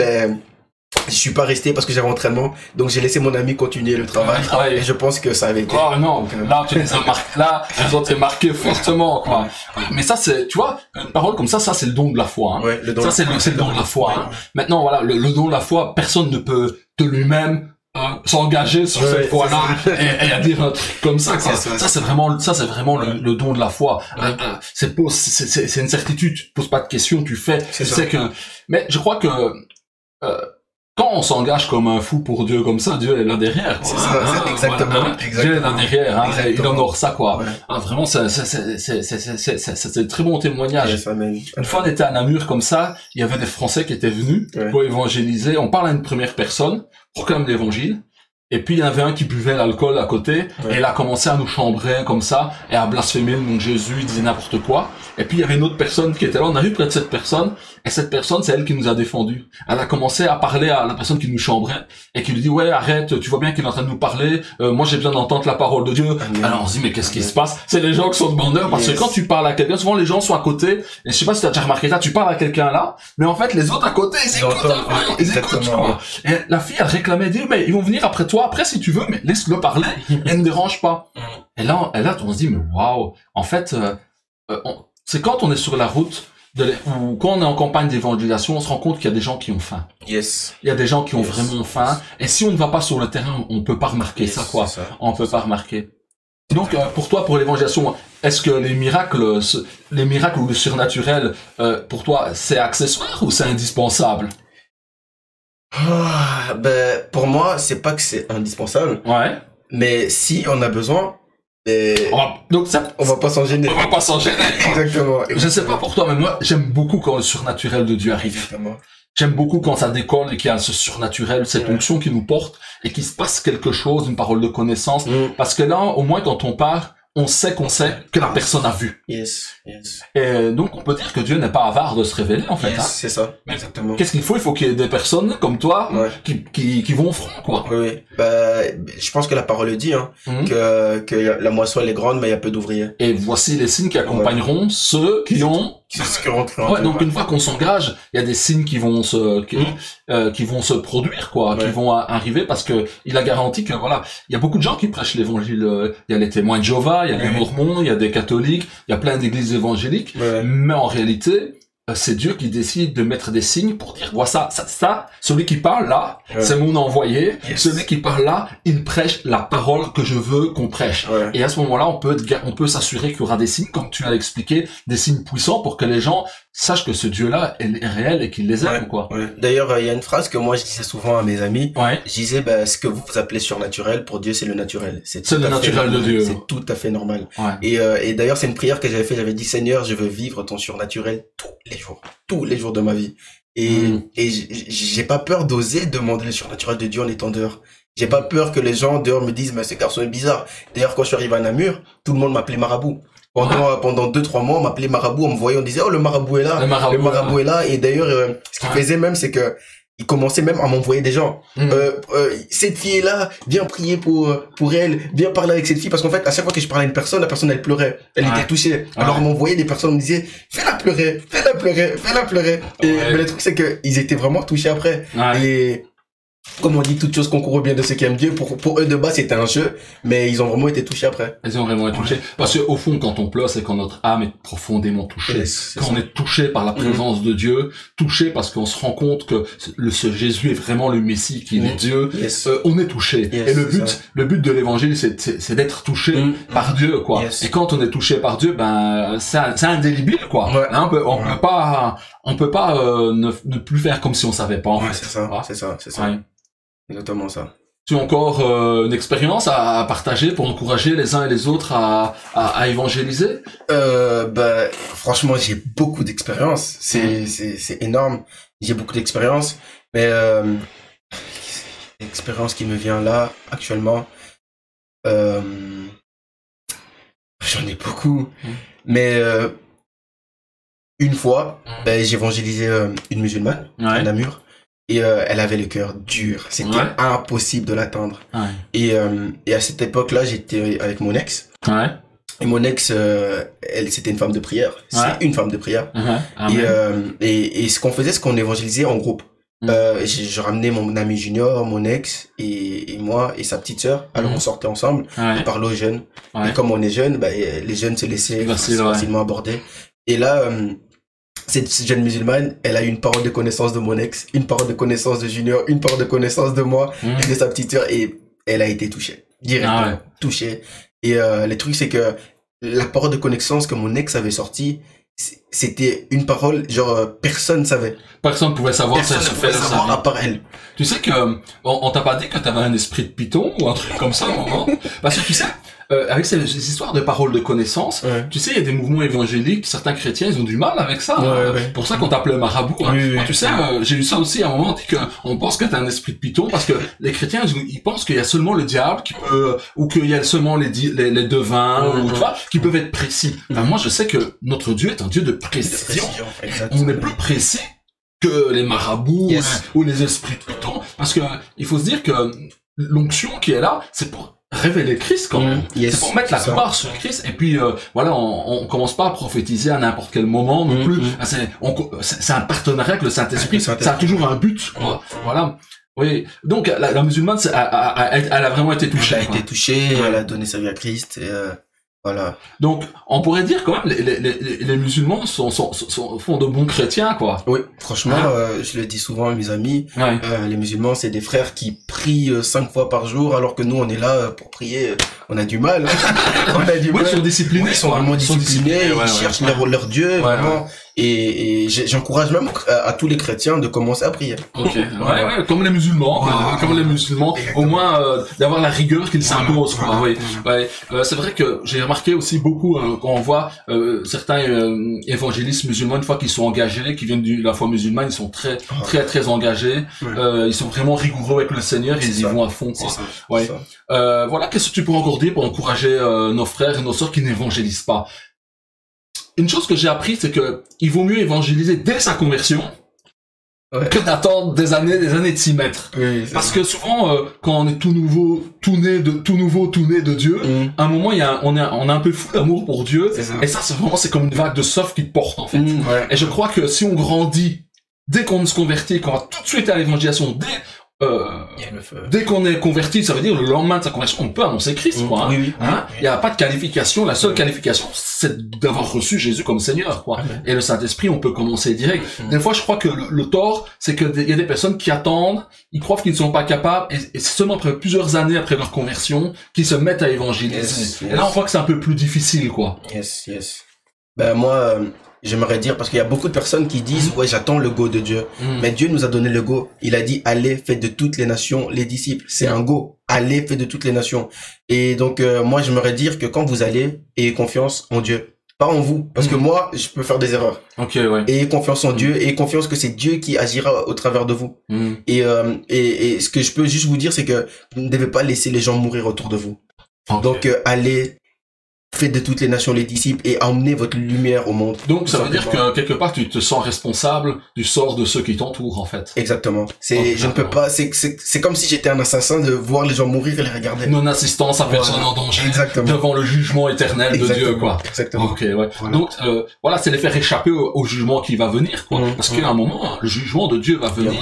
Je suis pas resté parce que j'avais entraînement, donc j'ai laissé mon ami continuer le travail. Et je pense que ça avait été. Oh non, là tu les as marqués, là ils ont été marqués fortement, quoi. Mais ça c'est, tu vois, une parole comme ça c'est le don de la foi. Hein. Ouais, le don. Ça c'est le don de la foi. Hein. Maintenant voilà, le don de la foi, personne ne peut de lui-même s'engager sur cette foi-là et à dire un truc comme ça. Quoi. Ça c'est vraiment le don de la foi. C'est une certitude, tu te poses pas de questions, tu fais. Tu sais que. Mais je crois que quand on s'engage comme un fou pour Dieu comme ça, Dieu est là derrière. C'est ça, exactement. Voilà. Dieu est là derrière, hein, il honore ça, quoi. Ouais. Vraiment, c'est un très bon témoignage. Yes, Une fois, on était à Namur comme ça, il y avait des Français qui étaient venus pour évangéliser. On parle à une première personne, proclame l'évangile. Et puis, il y en avait un qui buvait l'alcool à côté, et il a commencé à nous chambrer comme ça, et à blasphémer le nom de Jésus, il disait n'importe quoi. Et puis, il y avait une autre personne qui était là, on arrive près de cette personne, et cette personne, c'est elle qui nous a défendus. Elle a commencé à parler à la personne qui nous chambrait, et qui lui dit, ouais, arrête, tu vois bien qu'il est en train de nous parler, moi j'ai besoin d'entendre la parole de Dieu. Alors on se dit, mais qu'est-ce qui se passe? C'est les gens qui sont demandeurs, parce que quand tu parles à quelqu'un, souvent les gens sont à côté, et je sais pas si tu as déjà remarqué ça, tu parles à quelqu'un là, mais en fait, les autres à côté, ils écoutent, quoi. Et la fille, elle réclamait, dit, mais ils vont venir après toi, après si tu veux, mais laisse-le parler, elle ne dérange pas. Et là, on se dit, mais waouh, en fait, c'est quand on est sur la route, ou quand on est en campagne d'évangélisation, on se rend compte qu'il y a des gens qui ont faim. Yes. Il y a des gens qui ont vraiment faim. Et si on ne va pas sur le terrain, on peut pas remarquer ça, quoi. On peut pas remarquer. Donc, pour toi, pour l'évangélisation, est-ce que les miracles ou le surnaturel, pour toi, c'est accessoire ou c'est indispensable? Pour moi, c'est pas que c'est indispensable. Ouais. Mais si on a besoin, on va pas s'en gêner. On va pas s'en gêner. Exactement. Je sais pas pour toi, mais moi, j'aime beaucoup quand le surnaturel de Dieu arrive. Exactement. J'aime beaucoup quand ça décolle et qu'il y a ce surnaturel, cette onction qui nous porte et qu'il se passe quelque chose, une parole de connaissance. Parce que là, au moins, quand on part, on sait que la personne a vu. Yes, yes. Et donc, on peut dire que Dieu n'est pas avare de se révéler, en fait. Yes, c'est ça. Exactement. Qu'est-ce qu'il faut? Il faut qu'il y ait des personnes comme toi qui vont au front, quoi. Oui. Je pense que la parole le dit, hein, que la moisson elle est grande, mais il y a peu d'ouvriers. Et voici les signes qui accompagneront ceux qui ont... donc une fois qu'on s'engage, il y a des signes qui vont qui vont se produire, quoi, qui vont arriver, parce que il a garanti que voilà, il y a beaucoup de gens qui prêchent l'évangile. Il y a les témoins de Jéhovah, il y a les Mormons, il y a des catholiques, il y a plein d'églises évangéliques, mais en réalité, c'est Dieu qui décide de mettre des signes pour dire, voilà, ça, celui qui parle là, c'est mon envoyé, celui qui parle là, il prêche la parole que je veux qu'on prêche. Et à ce moment-là, on peut s'assurer qu'il y aura des signes, comme tu l'as expliqué, des signes puissants pour que les gens sachent que ce Dieu-là est réel et qu'il les aime, quoi. D'ailleurs, il y a une phrase que moi je disais souvent à mes amis. Je disais, ce que vous appelez surnaturel, pour Dieu, c'est le naturel. C'est le naturel de Dieu. C'est tout à fait normal. Et d'ailleurs, c'est une prière que j'avais fait. J'avais dit, Seigneur, je veux vivre ton surnaturel tous les jours de ma vie. Et j'ai pas peur d'oser demander le surnaturel de Dieu en étant dehors. J'ai pas peur que les gens dehors me disent, mais ce garçon est bizarre. D'ailleurs, quand je suis arrivé à Namur, tout le monde m'appelait marabout. Pendant 2-3 mois, on m'appelait marabout, on me voyait, on disait, oh, le marabout est là. Le marabout est là. Et d'ailleurs, ce qu'il faisait même, c'est que il commençait même à m'envoyer des gens. Cette fille est là, viens prier pour elle, viens parler avec cette fille. Parce qu'en fait, à chaque fois que je parlais à une personne, la personne, elle pleurait. Elle était touchée. Alors, on m'envoyait des personnes, on me disait, fais-la pleurer. Et mais le truc, c'est que ils étaient vraiment touchés après. Et comme on dit, toute chose concourt au bien de ceux qui aiment Dieu. Pour eux, de base, c'était un jeu, mais ils ont vraiment été touchés après. Ils ont vraiment été touchés. Parce que, au fond, quand on pleure, c'est quand notre âme est profondément touchée. Quand on est touché par la présence de Dieu, touché parce qu'on se rend compte que ce Jésus est vraiment le Messie, qu'il est Dieu, on est touché. Et le but de l'évangile, c'est d'être touché par Dieu, quoi. Et quand on est touché par Dieu, c'est indélébile, quoi. Hein, on peut pas ne plus faire comme si on savait pas, en fait. C'est ça. Exactement ça. Tu as encore une expérience à partager pour encourager les uns et les autres à évangéliser? Franchement, j'ai beaucoup d'expérience. C'est énorme. J'ai beaucoup d'expérience. Mais l'expérience qui me vient là, actuellement, j'en ai beaucoup. Mais une fois, j'ai évangélisé une musulmane à Namur. Et elle avait le cœur dur. C'était impossible de l'atteindre. Et à cette époque-là, j'étais avec mon ex. Et mon ex, elle, c'était une femme de prière. C'est une femme de prière. Et ce qu'on faisait, c'est qu'on évangélisait en groupe. Je ramenais mon ami junior, mon ex et moi et sa petite sœur. Alors on sortait ensemble, on parlait aux jeunes. Et comme on est jeunes, les jeunes se laissaient facilement aborder. Et là, cette jeune musulmane, elle a eu une parole de connaissance de mon ex, une parole de connaissance de Junior, une parole de connaissance de moi et de sa petite sœur, et elle a été touchée, directement touchée. Et le truc, c'est que la parole de connaissance que mon ex avait sortie, c'était une parole, genre, personne savait. Personne pouvait savoir. Personne ne pouvait savoir à part elle. Tu sais que, on t'a pas dit que t'avais un esprit de python ou un truc comme ça, à un moment? Parce que tu sais, avec ces histoires de paroles de connaissance, tu sais, il y a des mouvements évangéliques, certains chrétiens, ils ont du mal avec ça. Pour ça qu'on t'appelait marabout. Tu sais, j'ai eu ça aussi à un moment, on dit qu'on pense que t'as un esprit de python, parce que les chrétiens, ils pensent qu'il y a seulement le diable qui peut, ou qu'il y a seulement les devins, ou tu vois, qui peuvent être précis. Enfin, moi, je sais que notre Dieu est un Dieu de précision. On est plus précis que les marabouts ou les esprits de python, parce que il faut se dire que l'onction qui est là, c'est pour révéler Christ quand même. C'est pour mettre la gloire sur Christ. Et puis voilà, on commence pas à prophétiser à n'importe quel moment non plus. C'est un partenariat avec le Saint-Esprit. Ça a toujours un but. Voilà. Oui. Donc la musulmane, elle a vraiment été touchée. Elle a été touchée. Elle a donné sa vie à Christ. Et, voilà. Donc, on pourrait dire quand même, les musulmans font de bons chrétiens, quoi. Oui, franchement, je le dis souvent à mes amis, les musulmans, c'est des frères qui prient 5 fois par jour, alors que nous, on est là pour prier, on a du mal. On a du mal. Ils sont disciplinés. Ils sont vraiment disciplinés, ils cherchent leur Dieu, vraiment. Et j'encourage même à tous les chrétiens de commencer à prier. Ok. Ouais, comme les musulmans, comme les musulmans, au moins d'avoir la rigueur qu'ils s'imposent. C'est vrai que j'ai remarqué aussi beaucoup quand on voit certains évangélistes musulmans, une fois qu'ils sont engagés, qui viennent de la foi musulmane, ils sont très engagés. Ils sont vraiment rigoureux avec le Seigneur, ils y vont à fond. Voilà, qu'est-ce que tu pourrais encore dire pour encourager nos frères et nos sœurs qui n'évangélisent pas? Une chose que j'ai appris, c'est que il vaut mieux évangéliser dès sa conversion que d'attendre des années de s'y mettre. Parce que souvent, quand on est tout né de Dieu, à un moment, on a un peu fou d'amour pour Dieu. Et ça, c'est comme une vague de surf qui te porte, en fait. Et je crois que si on grandit, dès qu'on se convertit, qu'on va tout de suite à l'évangélisation, dès qu'on est converti, ça veut dire le lendemain de sa conversion, on peut annoncer Christ, quoi. Il y a pas de qualification. La seule qualification, c'est d'avoir reçu Jésus comme Seigneur, quoi. Et le Saint-Esprit, on peut commencer direct. Des fois, je crois que le tort, c'est que il y a des personnes qui attendent, ils croient qu'ils ne sont pas capables, et c'est seulement après plusieurs années après leur conversion qu'ils se mettent à évangéliser. Et là, on voit que c'est un peu plus difficile, quoi. Ben moi, j'aimerais dire, parce qu'il y a beaucoup de personnes qui disent, j'attends le go de Dieu. Mais Dieu nous a donné le go. Il a dit, allez, faites de toutes les nations les disciples. C'est un go. Allez, faites de toutes les nations. Et donc, moi, j'aimerais dire que quand vous allez, ayez confiance en Dieu. Pas en vous. Parce que moi, je peux faire des erreurs. Ayez confiance en Dieu. Ayez confiance que c'est Dieu qui agira au travers de vous. Et ce que je peux juste vous dire, c'est que vous ne devez pas laisser les gens mourir autour de vous. Donc, allez, faites de toutes les nations les disciples et emmenez votre lumière au monde. Donc ça veut dire que quelque part tu te sens responsable du sort de ceux qui t'entourent, en fait. Exactement. Je ne peux pas, c'est comme si j'étais un assassin de voir les gens mourir et les regarder. Non-assistance à personne en danger. Devant le jugement éternel de Dieu, quoi. Exactement. Donc voilà, c'est les faire échapper au jugement qui va venir, quoi. Parce qu'à un moment, le jugement de Dieu va venir.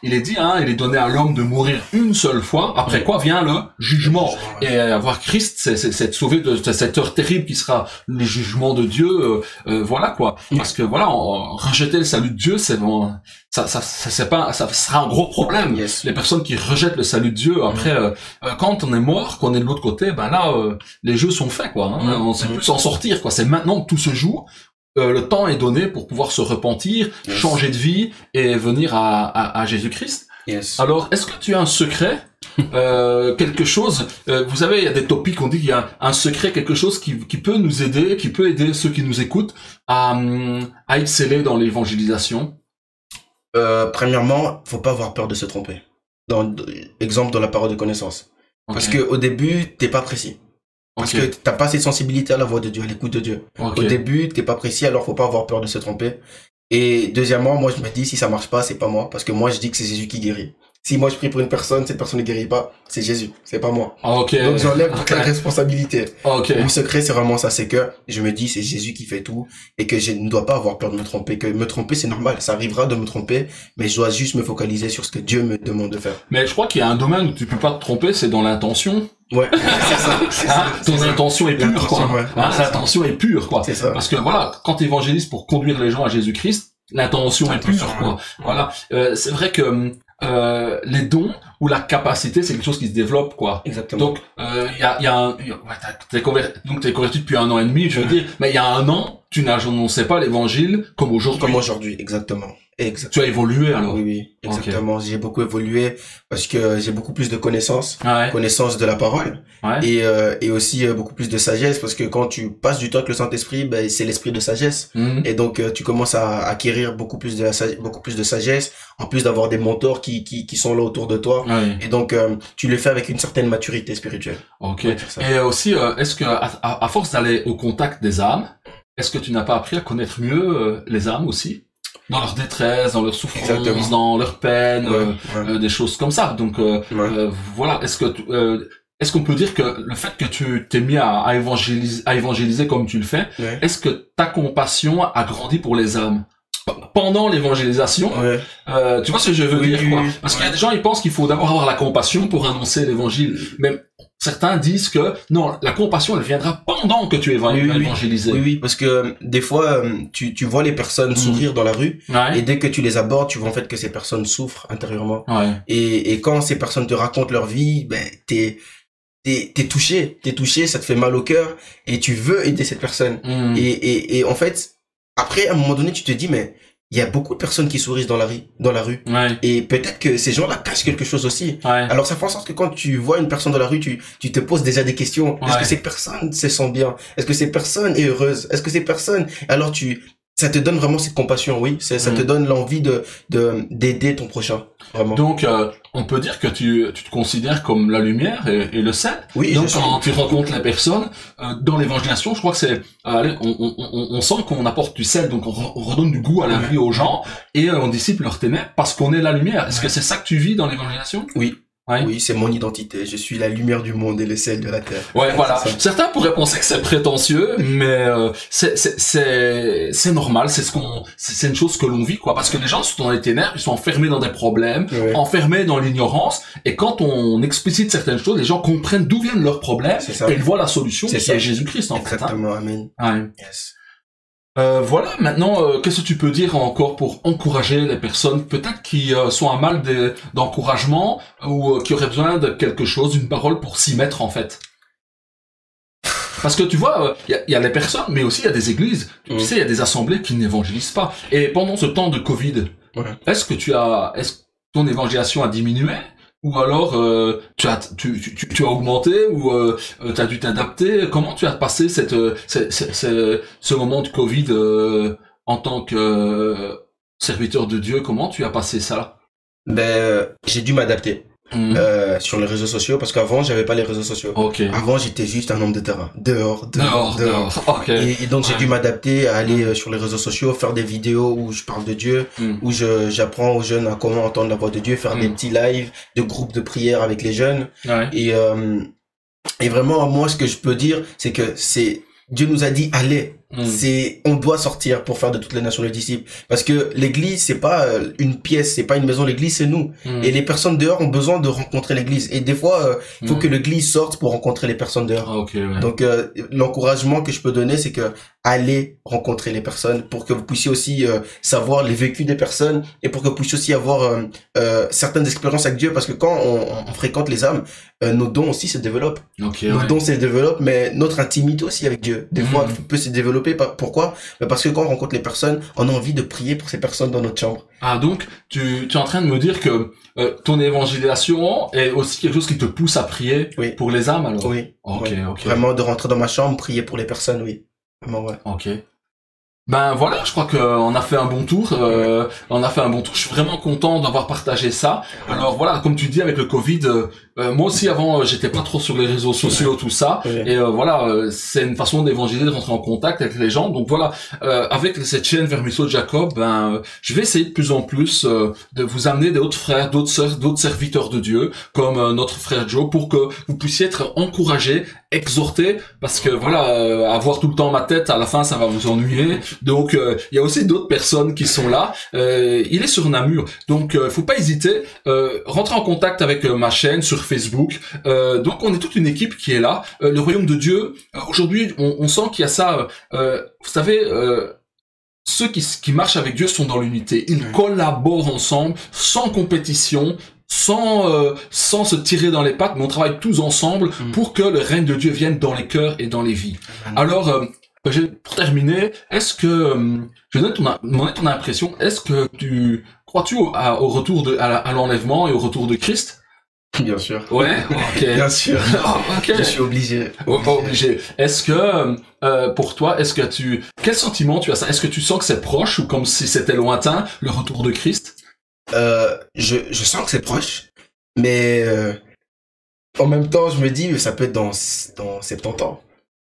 Il est dit, il est donné à l'homme de mourir une seule fois, après quoi vient le jugement. Et avoir Christ, c'est être sauvé de cette heure terrible qui sera le jugement de Dieu, voilà, quoi. Parce que voilà, rejeter le salut de Dieu, ça sera un gros problème. Les personnes qui rejettent le salut de Dieu, après, quand on est mort, qu'on est de l'autre côté, ben là, les jeux sont faits, quoi. On sait plus s'en sortir, quoi. C'est maintenant que tout se joue. Le temps est donné pour pouvoir se repentir, changer de vie et venir à Jésus-Christ. Alors, est-ce que tu as un secret, quelque chose, vous savez, il y a des topics, on dit qu'il y a un secret, quelque chose qui peut nous aider, qui peut aider ceux qui nous écoutent à exceller dans l'évangélisation? Premièrement, faut pas avoir peur de se tromper. Exemple dans la parole de connaissance. Parce que au début, t'es pas précis. Parce que t'as pas cette sensibilité à la voix de Dieu, à l'écoute de Dieu. Au début, t'es pas précis, alors faut pas avoir peur de se tromper. Et deuxièmement, moi je me dis, si ça marche pas, c'est pas moi. Parce que moi je dis que c'est Jésus qui guérit. Si moi je prie pour une personne, cette personne ne guérit pas, c'est Jésus, c'est pas moi. Ok. Donc j'enlève toute la responsabilité. Ok. Mon secret, c'est vraiment ça, c'est que je me dis, c'est Jésus qui fait tout et que je ne dois pas avoir peur de me tromper, que me tromper, c'est normal, ça arrivera de me tromper, mais je dois juste me focaliser sur ce que Dieu me demande de faire. Mais je crois qu'il y a un domaine où tu peux pas te tromper, c'est dans l'intention. Ouais, c'est ça. Ton intention est pure, quoi. Ouais. L'intention est pure, quoi. C'est ça. Parce que voilà, quand tu évangélises pour conduire les gens à Jésus-Christ, l'intention est pure, quoi. Voilà. C'est vrai que les dons ou la capacité, c'est quelque chose qui se développe, quoi. Exactement. Donc, t'es converti depuis 1 an et demi, je veux dire, mais il y a 1 an, tu n'annonçais pas l'évangile comme aujourd'hui. Comme aujourd'hui, exactement. Tu as évolué, alors. Oui, exactement. Okay. J'ai beaucoup évolué parce que j'ai beaucoup plus de connaissances, connaissances de la parole, et aussi beaucoup plus de sagesse, parce que quand tu passes du temps avec le Saint-Esprit, ben c'est l'esprit de sagesse, et donc tu commences à acquérir beaucoup plus de sagesse, en plus d'avoir des mentors qui sont là autour de toi, et donc tu le fais avec une certaine maturité spirituelle. Ok. Et aussi, est-ce que à force d'aller au contact des âmes, est-ce que tu n'as pas appris à connaître mieux les âmes aussi? Dans leur détresse, dans leur souffrance, dans leur peine, des choses comme ça. Donc voilà, est-ce qu'on peut dire que le fait que tu t'es mis à évangéliser comme tu le fais, est-ce que ta compassion a grandi pour les âmes pendant l'évangélisation? Tu vois ce que je veux dire, quoi? Parce qu'il y a des gens, ils pensent qu'il faut d'abord avoir la compassion pour annoncer l'évangile. Mais certains disent que non, la compassion, elle viendra pendant que tu es évangélisé. Oui, parce que des fois, tu vois les personnes sourire dans la rue, et dès que tu les abordes, tu vois en fait que ces personnes souffrent intérieurement. Et quand ces personnes te racontent leur vie, ben t'es touché, ça te fait mal au cœur, et tu veux aider cette personne. Et en fait, après, à un moment donné, tu te dis, mais il y a beaucoup de personnes qui sourient dans la rue. Et peut-être que ces gens-là cachent quelque chose aussi. Alors, ça fait en sorte que quand tu vois une personne dans la rue, tu te poses déjà des questions. Est-ce que cette personne se sent bien? Est-ce que cette personne est heureuse? Est-ce que cette personne... Alors, ça te donne vraiment cette compassion, oui. Ça te donne l'envie d'aider ton prochain, vraiment. Donc, on peut dire que tu te considères comme la lumière et le sel. Oui. Donc, quand tu rencontres la personne, dans l'évangélisation, je crois que c'est, on sent qu'on apporte du sel, donc on redonne du goût à la vie aux gens, et on dissipe leurs ténèbres parce qu'on est la lumière. Est-ce que c'est ça que tu vis dans l'évangélisation? Oui. Oui, c'est mon identité. Je suis la lumière du monde et le sel de la terre. Voilà. Certains pourraient penser que c'est prétentieux, mais c'est normal. C'est une chose que l'on vit, quoi. Parce que les gens sont dans les ténèbres, ils sont enfermés dans des problèmes, enfermés dans l'ignorance. Et quand on explicite certaines choses, les gens comprennent d'où viennent leurs problèmes et ils voient la solution qui est Jésus-Christ, en fait. Exactement. Amen. Yes. Voilà, maintenant, qu'est-ce que tu peux dire encore pour encourager les personnes peut-être qui sont à mal d'encouragement ou qui auraient besoin de quelque chose, d'une parole pour s'y mettre, en fait? Parce que tu vois, il y a les personnes, mais aussi il y a des églises, tu sais, il y a des assemblées qui n'évangélisent pas. Et pendant ce temps de Covid, est-ce que ton évangélisation a diminué? Ou alors tu as augmenté ou tu as dû t'adapter? Comment tu as passé ce moment de Covid en tant que serviteur de Dieu? Comment tu as passé ça? J'ai dû m'adapter sur les réseaux sociaux parce qu'avant j'avais pas les réseaux sociaux. Avant j'étais juste un homme de terrain, dehors. Et donc j'ai dû m'adapter à aller sur les réseaux sociaux, faire des vidéos où je parle de Dieu, où j'apprends aux jeunes à comment entendre la voix de Dieu, faire des petits lives de groupes de prière avec les jeunes. Et vraiment moi ce que je peux dire c'est que Dieu nous a dit allez. On doit sortir pour faire de toutes les nations les disciples, parce que l'église c'est pas une pièce, c'est pas une maison, l'église c'est nous, et les personnes dehors ont besoin de rencontrer l'église, et des fois il faut que l'église sorte pour rencontrer les personnes dehors. Donc l'encouragement que je peux donner c'est que allez rencontrer les personnes pour que vous puissiez aussi savoir les vécus des personnes, et pour que vous puissiez aussi avoir certaines expériences avec Dieu, parce que quand on fréquente les âmes, nos dons aussi se développent. Nos dons se développent, mais notre intimité aussi avec Dieu des fois peut se développer. Pourquoi? Parce que quand on rencontre les personnes, on a envie de prier pour ces personnes dans notre chambre. Ah, donc tu es en train de me dire que ton évangélisation est aussi quelque chose qui te pousse à prier pour les âmes, alors? Oui. Vraiment de rentrer dans ma chambre, prier pour les personnes, oui. Vraiment, Ok. Ben voilà, je crois qu'on a fait un bon tour. Je suis vraiment content d'avoir partagé ça. Alors voilà, comme tu dis avec le Covid, moi aussi avant j'étais pas trop sur les réseaux sociaux tout ça Ouais. et voilà c'est une façon d'évangéliser, de rentrer en contact avec les gens. Donc voilà, avec cette chaîne Vermisseau de Jacob, je vais essayer de plus en plus de vous amener d'autres frères, d'autres sœurs, d'autres serviteurs de Dieu comme notre frère Joe, pour que vous puissiez être encouragés, exhortés, parce que voilà, avoir tout le temps ma tête à la fin ça va vous ennuyer. Donc il y a aussi d'autres personnes qui sont là. Il est sur Namur, donc faut pas hésiter, rentrer en contact avec ma chaîne sur Facebook. Donc on est toute une équipe qui est là. Le royaume de Dieu, aujourd'hui on sent qu'il y a ça, vous savez, ceux qui marchent avec Dieu sont dans l'unité, ils collaborent ensemble, sans compétition, sans se tirer dans les pattes, mais on travaille tous ensemble pour que le règne de Dieu vienne dans les cœurs et dans les vies. Alors, pour terminer, est-ce que je donne ton impression, est-ce que crois-tu au retour à l'enlèvement et au retour de Christ? Bien sûr. Ouais, ok. Bien sûr. Ok. Je suis obligé. Pas obligé. Est-ce que pour toi, quel sentiment tu as ça? Est-ce que tu sens que c'est proche ou comme si c'était lointain le retour de Christ? Je sens que c'est proche, mais en même temps, je me dis ça peut être dans 70 ans.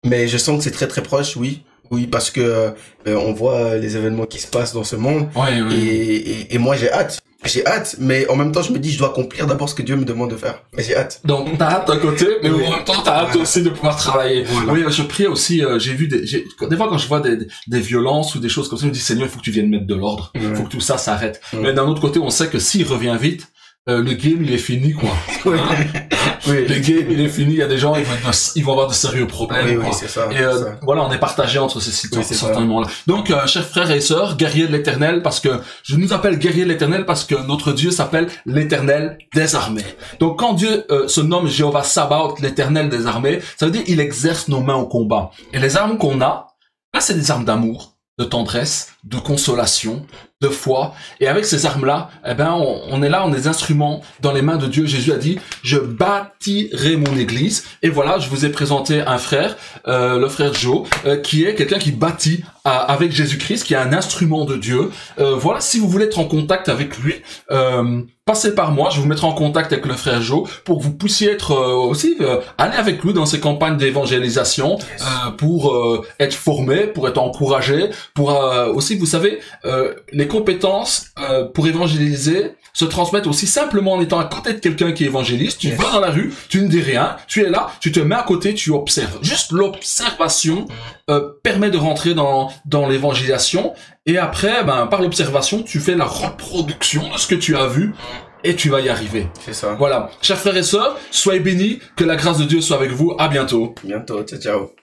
Mais je sens que c'est très très proche, oui. Oui, parce que on voit les événements qui se passent dans ce monde. Ouais, ouais. Et moi j'ai hâte. J'ai hâte, mais en même temps, je me dis, je dois accomplir d'abord ce que Dieu me demande de faire. Mais j'ai hâte. Donc, t'as hâte d'un côté, mais Oui. en même temps, t'as hâte aussi de pouvoir travailler. Voilà. Oui, je prie aussi, j'ai vu des fois quand je vois des violences ou des choses comme ça, je me dis, Seigneur, il faut que tu viennes mettre de l'ordre. Il faut que tout ça s'arrête. Mais d'un autre côté, on sait que s'il revient vite, le game, il est fini, quoi. Oui. Oui. Le game, il est fini. Il y a des gens, ils vont avoir de sérieux problèmes. Oui, quoi. oui, c'est ça. Et c'est ça. voilà, on est partagé entre ces Oui, c'est certains ça. moments-là. Donc, chers frères et sœurs, guerriers de l'Éternel, parce que je nous appelle guerriers de l'Éternel parce que notre Dieu s'appelle l'Éternel des armées. Donc, quand Dieu se nomme Jéhovah Sabaoth, l'Éternel des armées, ça veut dire il exerce nos mains au combat. Et les armes qu'on a, là, c'est des armes d'amour, de tendresse, de consolation, de foi. Et avec ces armes-là, on est là, on est des instruments dans les mains de Dieu. Jésus a dit, je bâtirai mon église. Et voilà, je vous ai présenté un frère, le frère Joe, qui est quelqu'un qui bâtit avec Jésus-Christ, qui est un instrument de Dieu. Voilà, si vous voulez être en contact avec lui, passez par moi, je vous mettrai en contact avec le frère Joe pour que vous puissiez être aussi aller avec lui dans ces campagnes d'évangélisation, pour être formé, pour être encouragé, pour aussi, vous savez, les compétences pour évangéliser se transmettent aussi simplement en étant à côté de quelqu'un qui évangélise. Tu vas dans la rue, tu ne dis rien, tu es là, tu te mets à côté, tu observes. Juste l'observation permet de rentrer dans l'évangélisation. Et après, par l'observation, tu fais la reproduction de ce que tu as vu et tu vas y arriver. C'est ça. Voilà. Chers frères et sœurs, soyez bénis, que la grâce de Dieu soit avec vous. À bientôt. Bientôt. Ciao, ciao.